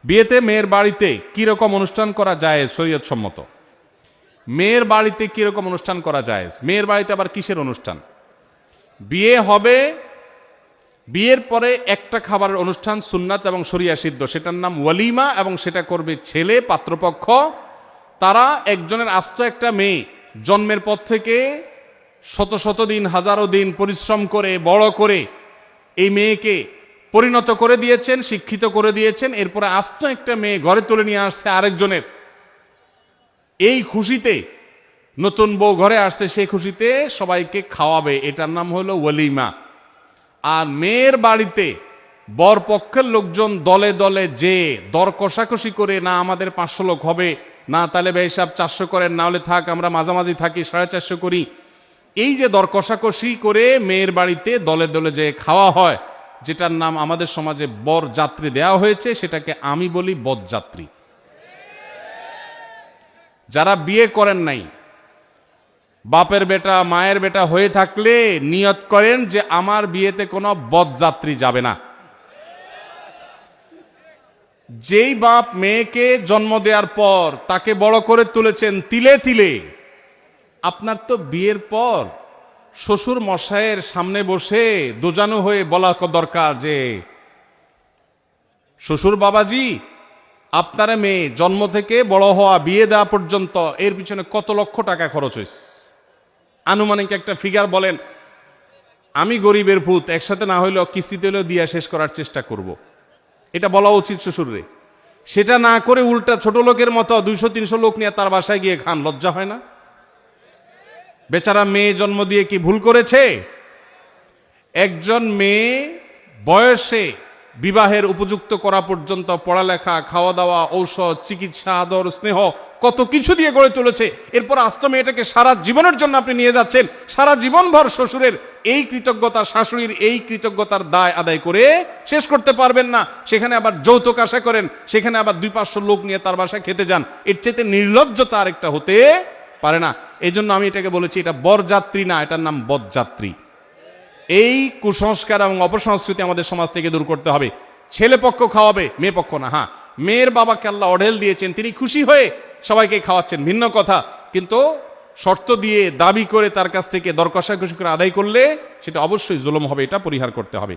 বিয়েতে মেয়ের বাড়িতে কিরকম অনুষ্ঠান করা যায় শরীয়ত সম্মত? মেয়ের বাড়িতে কিরকম অনুষ্ঠান করা যায়? মেয়ের বাড়িতে আবার কিসের অনুষ্ঠান? বিয়ে হবে, বিয়ের পরে একটা খাবারের অনুষ্ঠান সুন্নাত এবং শরিয়া সিদ্ধ, সেটার নাম ওয়ালিমা, এবং সেটা করবে ছেলে পাত্রপক্ষ। তারা একজনের আস্ত একটা মেয়ে জন্মের পর থেকে শত শত দিন হাজারো দিন পরিশ্রম করে বড় করে এই মেয়েকে পরিণত করে দিয়েছেন, শিক্ষিত করে দিয়েছেন। এরপরে আস্ত একটা মেয়ে ঘরে তুলে নিয়ে আসছে আরেকজনের। এই খুশিতে নতুন বউ ঘরে আসছে, সেই খুশিতে সবাইকে খাওয়াবে, এটার নাম হলো ওয়ালিমা। আর মেয়ের বাড়িতে বর পক্ষের লোকজন দলে দলে যে দর কষাকষি করে, না আমাদের 500 লোক হবে, না তাহলে ভাই সাহেব 400 করেন, না হলে থাক আমরা মাঝামাঝি থাকি 450 করি, এই যে দর কষাকষি করে মেয়ের বাড়িতে দলে দলে যে খাওয়া হয়, যেটার নাম আমাদের সমাজে বর যাত্রী দেওয়া হয়েছে, সেটাকে আমি বলি বরযাত্রী। যারা বিয়ে করেন নাই, বাপের বেটা মায়ের বেটা হয়ে থাকলে নিয়ত করেন যে আমার বিয়েতে কোনো বরযাত্রী যাবে না। যেই বাপ মেয়েকে জন্ম দেওয়ার পর তাকে বড় করে তুলেছেন তিলে তিলে, আপনার তো বিয়ের পর শ্বশুর মশাইয়ের সামনে বসে দোজানো হয়ে বলা দরকার যে শ্বশুর বাবাজি, আপনার মেয়ে জন্ম থেকে বড় হওয়া বিয়ে দেওয়া পর্যন্ত এর পিছনে কত লক্ষ টাকা খরচ হয়েছে, আনুমানিক একটা ফিগার বলেন। আমি গরিবের ভূত, একসাথে না হইলেও কিস্তিতে হলেও দিয়া শেষ করার চেষ্টা করব, এটা বলা উচিত শ্বশুররে। সেটা না করে উল্টা ছোট লোকের মতো 200-300 লোক নিয়ে তার বাসায় গিয়ে খান, লজ্জা হয় না? বেচারা মেয়ে জন্ম দিয়ে কি ভুল করেছে? একজন মেয়ে বয়সে বিবাহের উপযুক্ত করা পর্যন্ত পড়ালেখা, খাওয়া দাওয়া, ঔষধ, চিকিৎসা, আদর, স্নেহ কত কিছু দিয়ে গড়ে তুলেছে। এরপর আস্ত মেয়েটাকে সারা জীবনের জন্য আপনি নিয়ে যাচ্ছেন, সারা জীবনভর শ্বশুরের এই কৃতজ্ঞতা, শাশুড়ির এই কৃতজ্ঞতার দায় আদায় করে শেষ করতে পারবেন না। সেখানে আবার যৌতুক আশা করেন, সেখানে আবার 200-500 লোক নিয়ে তার বাসায় খেতে যান। এর চাইতে নির্লজ্জতা আরেকটা হতে পারে না। এই জন্য আমি এটাকে বলেছি এটা বরযাত্রী না, এটার নাম বরযাত্রী। এই কুসংস্কার এবং অপসংস্কৃতি আমাদের সমাজ থেকে দূর করতে হবে। ছেলে পক্ষ খাওয়াবে, মেয়ে পক্ষ না। হ্যাঁ, মেয়ের বাবাকে আল্লাহ অঢেল দিয়েছেন, তিনি খুশি হয়ে সবাইকে খাওয়াচ্ছেন, ভিন্ন কথা। কিন্তু শর্ত দিয়ে দাবি করে তার কাছ থেকে দর কষাকষি করে আদায় করলে সেটা অবশ্যই জুলুম হবে, এটা পরিহার করতে হবে।